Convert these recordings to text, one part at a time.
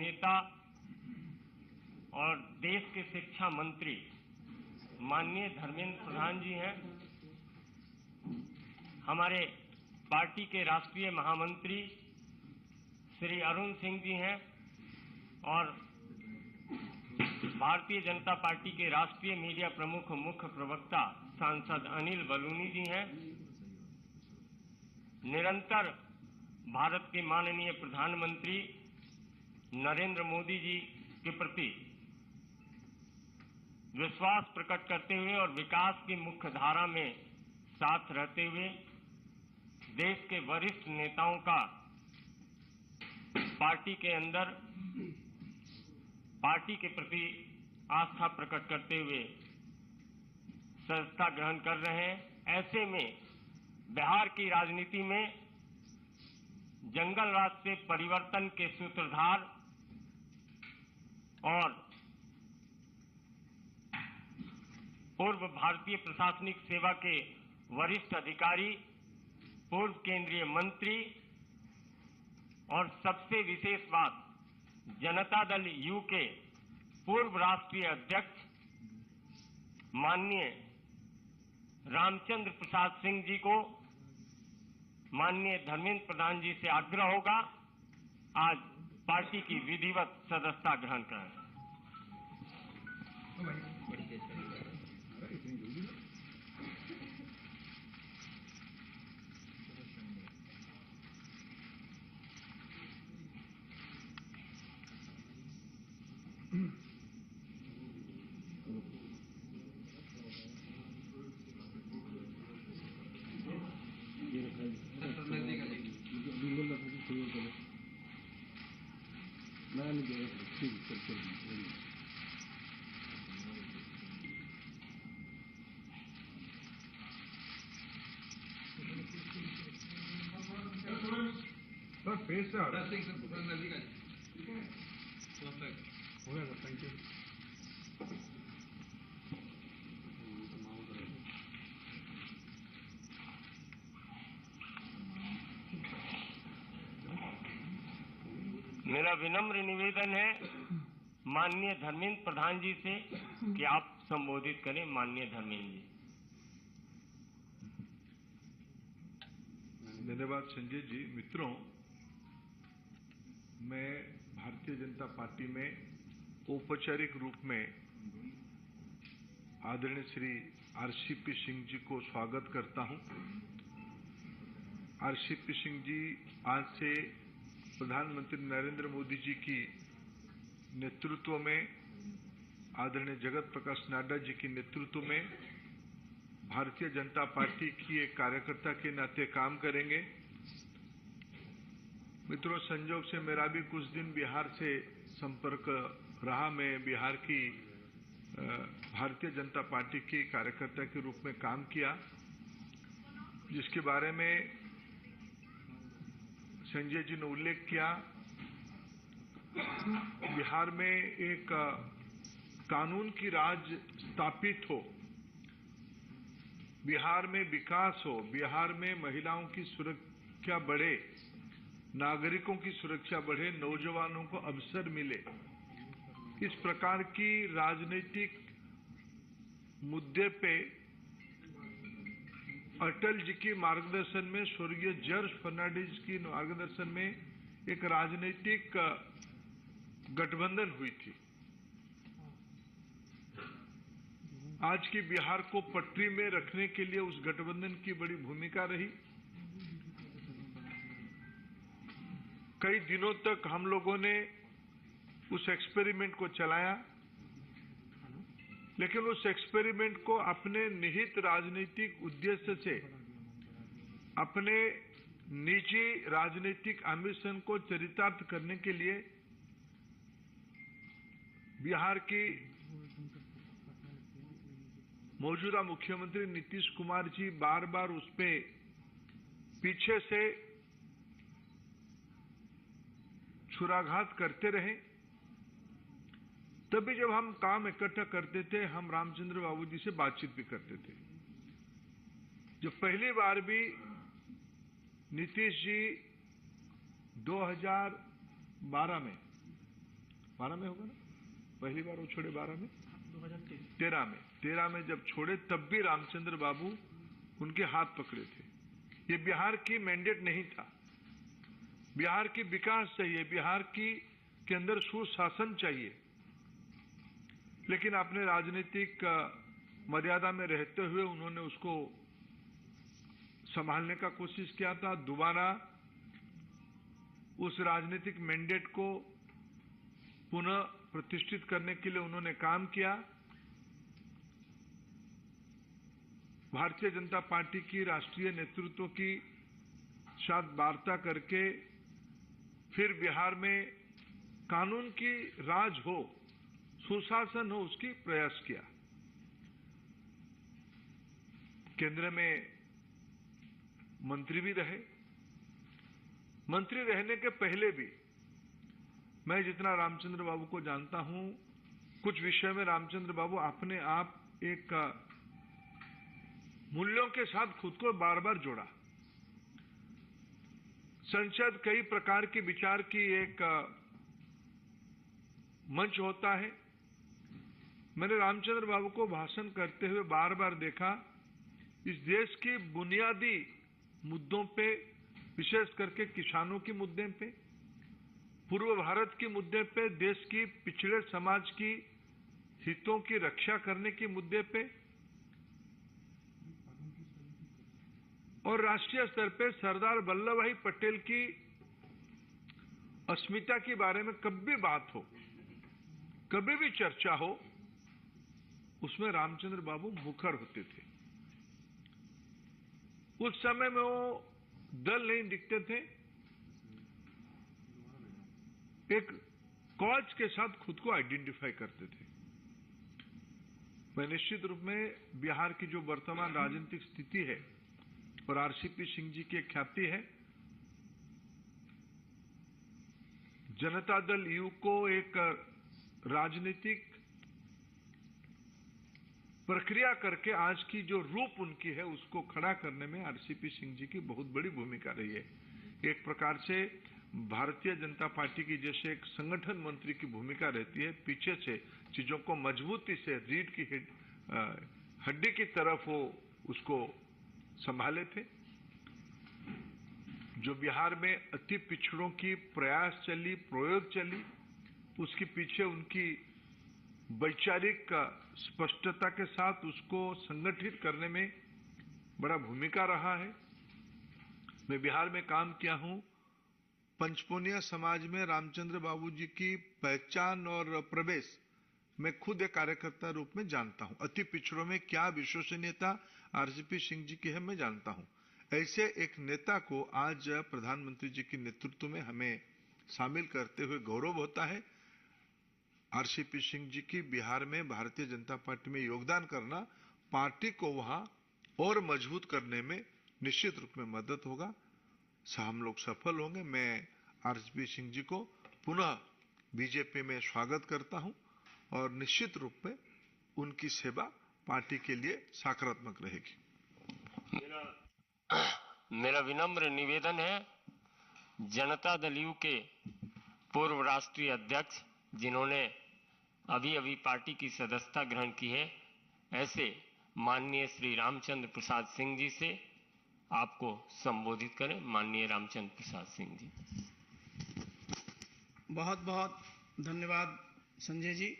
नेता और देश के शिक्षा मंत्री माननीय धर्मेंद्र प्रधान जी हैं, हमारे पार्टी के राष्ट्रीय महामंत्री श्री अरुण सिंह जी हैं और भारतीय जनता पार्टी के राष्ट्रीय मीडिया प्रमुख मुख्य प्रवक्ता सांसद अनिल बलूनी जी हैं। निरंतर भारत के माननीय प्रधानमंत्री नरेंद्र मोदी जी के प्रति विश्वास प्रकट करते हुए और विकास की मुख्य धारा में साथ रहते हुए देश के वरिष्ठ नेताओं का पार्टी के अंदर पार्टी के प्रति आस्था प्रकट करते हुए सदस्यता ग्रहण कर रहे हैं। ऐसे में बिहार की राजनीति में जंगल राज से परिवर्तन के सूत्रधार और पूर्व भारतीय प्रशासनिक सेवा के वरिष्ठ अधिकारी, पूर्व केंद्रीय मंत्री और सबसे विशेष बात जनता दल यू के पूर्व राष्ट्रीय अध्यक्ष माननीय रामचंद्र प्रसाद सिंह जी को माननीय धर्मेंद्र प्रधान जी से आग्रह होगा आज पार्टी की विधिवत सदस्यता ग्रहण करें। मेरा विनम्र निवेदन है माननीय धर्मेंद्र प्रधान जी से कि आप संबोधित करें। माननीय धर्मेंद्र जी। धन्यवाद संजय जी। मित्रों, मैं भारतीय जनता पार्टी में औपचारिक रूप में आदरणीय श्री आरसीपी सिंह जी को स्वागत करता हूं। आरसीपी सिंह जी आज से प्रधानमंत्री नरेंद्र मोदी जी की नेतृत्व में, आदरणीय जगत प्रकाश नड्डा जी की नेतृत्व में भारतीय जनता पार्टी की एक कार्यकर्ता के नाते काम करेंगे। मित्रों, संजोग से मेरा भी कुछ दिन बिहार से संपर्क रहा। मैं बिहार की भारतीय जनता पार्टी के कार्यकर्ता के रूप में काम किया, जिसके बारे में संजय जी ने उल्लेख किया। बिहार में एक कानून की राज स्थापित हो, बिहार में विकास हो, बिहार में महिलाओं की सुरक्षा बढ़े, नागरिकों की सुरक्षा बढ़े, नौजवानों को अवसर मिले, इस प्रकार की राजनीतिक मुद्दे पे अटल जी के मार्गदर्शन में, स्वर्गीय जॉर्ज फर्नांडिस की मार्गदर्शन में एक राजनीतिक गठबंधन हुई थी। आज की बिहार को पटरी में रखने के लिए उस गठबंधन की बड़ी भूमिका रही। कई दिनों तक हम लोगों ने उस एक्सपेरिमेंट को चलाया, लेकिन उस एक्सपेरिमेंट को अपने निहित राजनीतिक उद्देश्य से, अपने निजी राजनीतिक एम्बिशन को चरितार्थ करने के लिए बिहार की मौजूदा मुख्यमंत्री नीतीश कुमार जी बार बार उस पे पीछे से छुराघात करते रहे। तभी जब हम काम इकट्ठा करते थे, हम रामचंद्र बाबू जी से बातचीत भी करते थे। जब पहली बार भी नीतीश जी 2012 में 12 में होगा ना, पहली बार वो छोड़े 12 में, 13 में जब छोड़े तब भी रामचंद्र बाबू उनके हाथ पकड़े थे। ये बिहार की मैंडेट नहीं था। बिहार की विकास चाहिए, बिहार के अंदर सुशासन चाहिए, लेकिन अपने राजनीतिक मर्यादा में रहते हुए उन्होंने उसको संभालने का कोशिश किया था। दोबारा उस राजनीतिक मैंडेट को पुनः प्रतिष्ठित करने के लिए उन्होंने काम किया। भारतीय जनता पार्टी की राष्ट्रीय नेतृत्व की साथ वार्ता करके फिर बिहार में कानून की राज हो, सुशासन हो, उसकी प्रयास किया। केंद्र में मंत्री भी रहे। मंत्री रहने के पहले भी मैं जितना रामचंद्र बाबू को जानता हूं, कुछ विषय में रामचंद्र बाबू अपने आप एक मूल्यों के साथ खुद को बार बार जोड़ा। संसद कई प्रकार की विचार की एक मंच होता है। मैंने रामचंद्र बाबू को भाषण करते हुए बार बार देखा, इस देश की बुनियादी मुद्दों पे, विशेष करके किसानों के मुद्दे पे, पूर्व भारत के मुद्दे पे, देश की पिछड़े समाज की हितों की रक्षा करने के मुद्दे पे और राष्ट्रीय स्तर पे सरदार वल्लभ भाई पटेल की अस्मिता के बारे में कभी भी बात हो, कभी भी चर्चा हो, उसमें रामचंद्र बाबू मुखर होते थे। उस समय में वो दल नहीं दिखते थे, एक कॉज के साथ खुद को आइडेंटिफाई करते थे। मैं निश्चित रूप में बिहार की जो वर्तमान राजनीतिक स्थिति है और आरसीपी सिंह जी की ख्याति है, जनता दल यू को एक राजनीतिक प्रक्रिया करके आज की जो रूप उनकी है उसको खड़ा करने में आरसीपी सिंह जी की बहुत बड़ी भूमिका रही है। एक प्रकार से भारतीय जनता पार्टी की जैसे एक संगठन मंत्री की भूमिका रहती है, पीछे से चीजों को मजबूती से रीढ़ की हड्डी की तरफ वो उसको संभाले थे। जो बिहार में अति पिछड़ों की प्रयास चली, प्रयोग चली, उसके पीछे उनकी वैचारिक स्पष्टता के साथ उसको संगठित करने में बड़ा भूमिका रहा है। मैं बिहार में काम किया हूं। पंचपोनिया समाज में रामचंद्र बाबू जी की पहचान और प्रवेश मैं खुद एक कार्यकर्ता रूप में जानता हूं। अति पिछड़ों में क्या विश्वसनीयता आरसीपी सिंह जी की है मैं जानता हूं। ऐसे एक नेता को आज प्रधानमंत्री जी के नेतृत्व में हमें शामिल करते हुए गौरव होता है। आरसीपी सिंह जी की बिहार में भारतीय जनता पार्टी में योगदान करना पार्टी को वहां और मजबूत करने में निश्चित रूप में मदद होगा। हम लोग सफल होंगे। मैं आरसीपी सिंह जी को पुनः बीजेपी में स्वागत करता हूं और निश्चित रूप में उनकी सेवा पार्टी के लिए सकारात्मक रहेगी। मेरा विनम्र निवेदन है, जनता दल यू के पूर्व राष्ट्रीय अध्यक्ष जिन्होंने अभी अभी पार्टी की सदस्यता ग्रहण की है, ऐसे माननीय श्री रामचंद्र प्रसाद सिंह जी से आपको संबोधित करें। माननीय रामचंद्र प्रसाद सिंह जी। बहुत बहुत धन्यवाद संजय जी।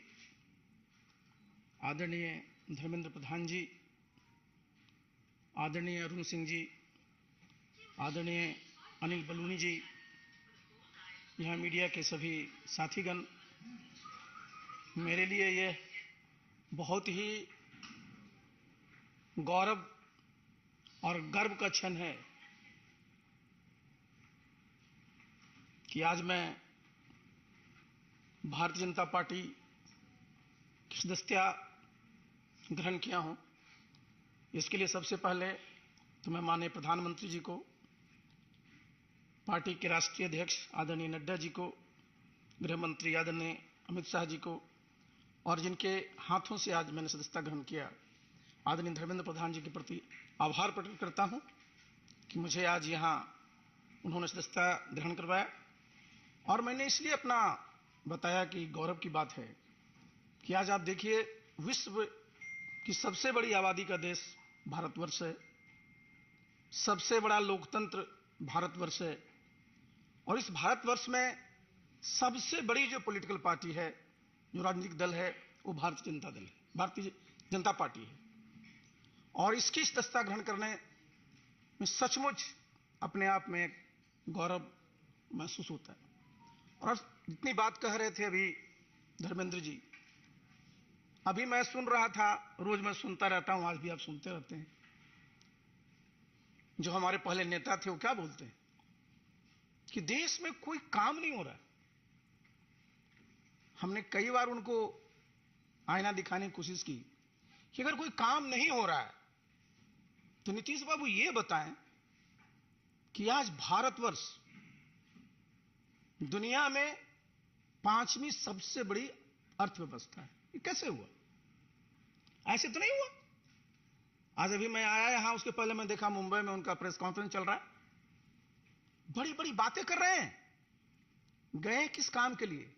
आदरणीय धर्मेंद्र प्रधान जी, आदरणीय अरुण सिंह जी, आदरणीय अनिल बलूनी जी, यहाँ मीडिया के सभी साथीगण, मेरे लिए यह बहुत ही गौरव और गर्व का क्षण है कि आज मैं भारतीय जनता पार्टी की सदस्यता ग्रहण किया हूं। इसके लिए सबसे पहले तो मैं माननीय प्रधानमंत्री जी को, पार्टी के राष्ट्रीय अध्यक्ष आदरणीय नड्डा जी को, गृह मंत्री आदरणीय अमित शाह जी को और जिनके हाथों से आज मैंने सदस्यता ग्रहण किया, आदरणीय धर्मेंद्र प्रधान जी के प्रति आभार प्रकट करता हूं कि मुझे आज यहाँ उन्होंने सदस्यता ग्रहण करवाया। और मैंने इसलिए अपना बताया कि गौरव की बात है कि आज आप देखिए विश्व की सबसे बड़ी आबादी का देश भारतवर्ष है, सबसे बड़ा लोकतंत्र भारतवर्ष है, और इस भारतवर्ष में सबसे बड़ी जो पॉलिटिकल पार्टी है, जो राजनीतिक दल है, वो भारतीय जनता दल है, भारतीय जनता पार्टी है। और इसकी सदस्यता ग्रहण करने में सचमुच अपने आप में एक गौरव महसूस होता है। और जितनी बात कह रहे थे अभी धर्मेंद्र जी, अभी मैं सुन रहा था, रोज मैं सुनता रहता हूं, आज भी आप सुनते रहते हैं, जो हमारे पहले नेता थे वो क्या बोलते हैं कि देश में कोई काम नहीं हो रहा है। हमने कई बार उनको आईना दिखाने की कोशिश की कि अगर कोई काम नहीं हो रहा है तो नीतीश बाबू ये बताएं कि आज भारतवर्ष दुनिया में 5वीं सबसे बड़ी अर्थव्यवस्था है। ये कैसे हुआ? ऐसे तो नहीं हुआ। आज अभी मैं आया यहां, उसके पहले मैं देखा मुंबई में उनका प्रेस कॉन्फ्रेंस चल रहा है, बड़ी बड़ी बातें कर रहे हैं। गए किस काम के लिए?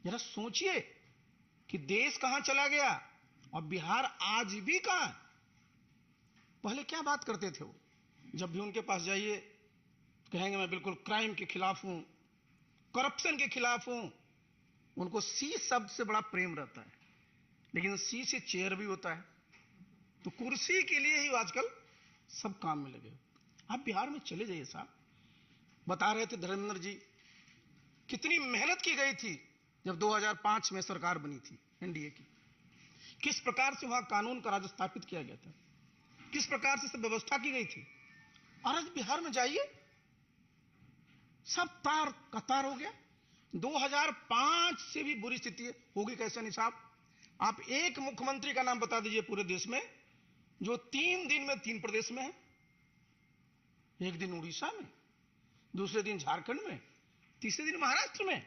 जरा सोचिए कि देश कहां चला गया और बिहार आज भी कहां। पहले क्या बात करते थे वो? जब भी उनके पास जाइए कहेंगे मैं बिल्कुल क्राइम के खिलाफ हूं, करप्शन के खिलाफ हूं। उनको सी शब्द से बड़ा प्रेम रहता है, लेकिन सी से चेयर भी होता है, तो कुर्सी के लिए ही आजकल सब काम में लगे। आप बिहार में चले जाइए साहब, बता रहे थे धर्मेंद्र जी कितनी मेहनत की गई थी जब 2005 में सरकार बनी थी एनडीए की, किस प्रकार से वहां कानून का राज स्थापित किया गया था, किस प्रकार से सब व्यवस्था की गई थी। और आज बिहार में जाइए सब तार कतार हो गया। 2005 से भी बुरी स्थिति होगी कैसे नहीं साहब? आप एक मुख्यमंत्री का नाम बता दीजिए पूरे देश में जो 3 दिन में 3 प्रदेश में है। एक दिन उड़ीसा में, दूसरे दिन झारखंड में, तीसरे दिन महाराष्ट्र में।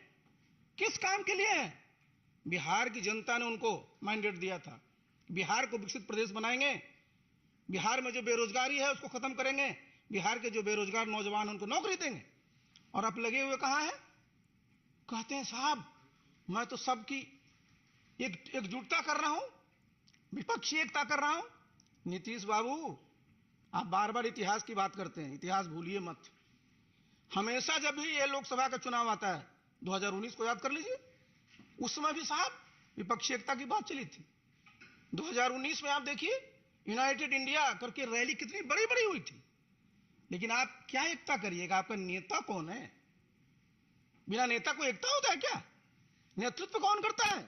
किस काम के लिए है? बिहार की जनता ने उनको मैंडेट दिया था, बिहार को विकसित प्रदेश बनाएंगे, बिहार में जो बेरोजगारी है उसको खत्म करेंगे, बिहार के जो बेरोजगार नौजवान उनको नौकरी देंगे। और आप लगे हुए कहां हैं? कहते हैं साहब मैं तो सबकी एकजुटता कर रहा हूं, विपक्षी एकता कर रहा हूं। नीतीश बाबू आप बार बार इतिहास की बात करते हैं, इतिहास भूलिए मत। हमेशा जब भी ये लोकसभा का चुनाव आता है, 2019 को याद कर लीजिए, उस समय भी साहब विपक्षी एकता की बात चली थी। 2019 में आप देखिए यूनाइटेड इंडिया करके रैली कितनी बड़ी बड़ी हुई थी, लेकिन आप क्या एकता करिएगा? आपका नेता कौन है? बिना नेता को एकता होता है क्या? नेतृत्व कौन करता है?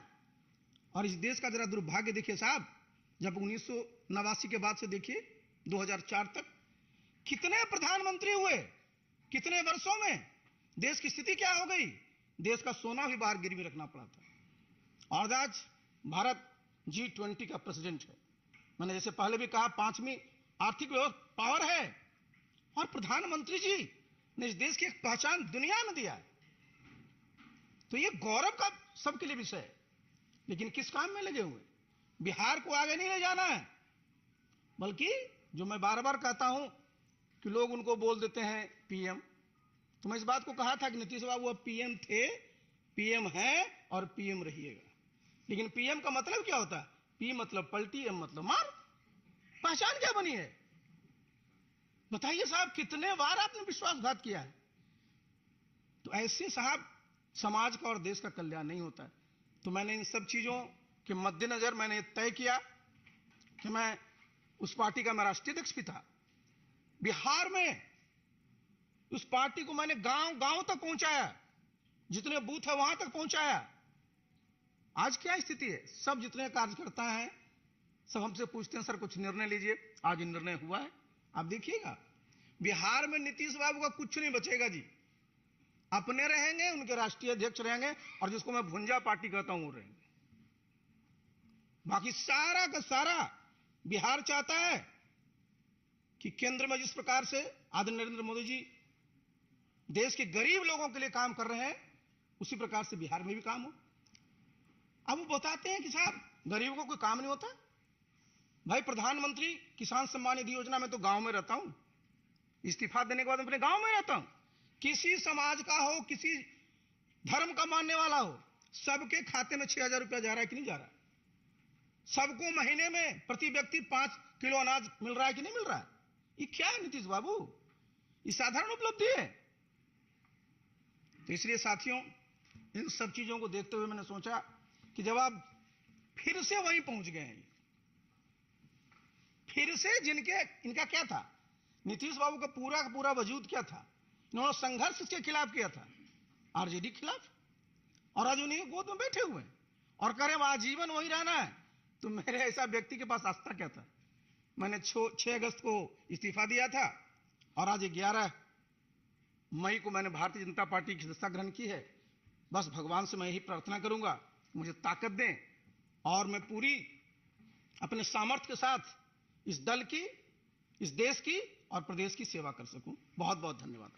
और इस देश का जरा दुर्भाग्य देखिए साहब, जब 1989 के बाद से देखिए 2004 तक कितने प्रधानमंत्री हुए, कितने वर्षों में देश की स्थिति क्या हो गई? देश का सोना भी बाहर गिरवी रखना पड़ा था। और आज भारत G20 का प्रेसिडेंट है। मैंने जैसे पहले भी कहा 5वीं आर्थिक पावर है, और प्रधानमंत्री जी ने इस देश की एक पहचान दुनिया में दिया है। तो ये गौरव का सबके लिए विषय है। लेकिन किस काम में लगे हुए? बिहार को आगे नहीं ले जाना है, बल्कि जो मैं बार बार कहता हूं कि लोग उनको बोल देते हैं पीएम। तो मैं इस बात को कहा था कि नीतीश बाबू अब पीएम थे, पीएम हैं और पीएम रहिएगा। लेकिन पीएम का मतलब क्या होता है? पी मतलब पलटी, एम मतलब मार। पहचान क्या बनी है? बताइए साहब, कितने बार आपने विश्वासघात किया है? तो ऐसे साहब समाज का और देश का कल्याण नहीं होता है। तो मैंने इन सब चीजों के मद्देनजर मैंने तय किया कि मैं उस पार्टी का मैं राष्ट्रीय अध्यक्ष भी था। बिहार में उस पार्टी को मैंने गांव गांव तक पहुंचाया, जितने बूथ है वहां तक पहुंचाया। आज क्या स्थिति है? सब जितने कार्यकर्ता हैं सब हमसे पूछते हैं सर कुछ निर्णय लीजिए। आज निर्णय हुआ है, आप देखिएगा बिहार में नीतीश बाबू का कुछ नहीं बचेगा जी। अपने रहेंगे, उनके राष्ट्रीय अध्यक्ष रहेंगे, और जिसको मैं भुंजा पार्टी कहता हूं वो रहेंगे। बाकी सारा का सारा बिहार चाहता है कि केंद्र में जिस प्रकार से आदरणीय नरेंद्र मोदी जी देश के गरीब लोगों के लिए काम कर रहे हैं, उसी प्रकार से बिहार में भी काम हो। अब वो बताते हैं कि साहब गरीबों को कोई काम नहीं होता। भाई प्रधानमंत्री किसान सम्मान निधि योजना में तो गांव में रहता हूं, इस्तीफा देने के बाद अपने गांव में रहता हूं। किसी समाज का हो, किसी धर्म का मानने वाला हो, सबके खाते में 6,000 रुपया जा रहा है कि नहीं जा रहा? सबको महीने में प्रति व्यक्ति 5 किलो अनाज मिल रहा है कि नहीं मिल रहा है? ये क्या है नीतीश बाबू? ये साधारण उपलब्धि है। तो इसलिए साथियों, इन सब चीजों को देखते हुए मैंने सोचा कि जब आप फिर से वहीं पहुंच गए हैं, फिर से इनका क्या था, नीतीश बाबू का पूरा वजूद क्या था? इन्होंने संघर्ष किसके खिलाफ किया था? आरजेडी के खिलाफ। और आज उन्हीं के गोद में बैठे हुए हैं और कह रहे हैं आजीवन वहीं रहना है। तो मेरे ऐसा व्यक्ति के पास आस्था क्या था? मैंने 6 अगस्त को इस्तीफा दिया था और आज 11 मई को मैंने भारतीय जनता पार्टी की सदस्यता ग्रहण की है। बस भगवान से मैं यही प्रार्थना करूंगा, मुझे ताकत दें और मैं पूरी अपने सामर्थ्य के साथ इस दल की, इस देश की और प्रदेश की सेवा कर सकूं। बहुत बहुत धन्यवाद।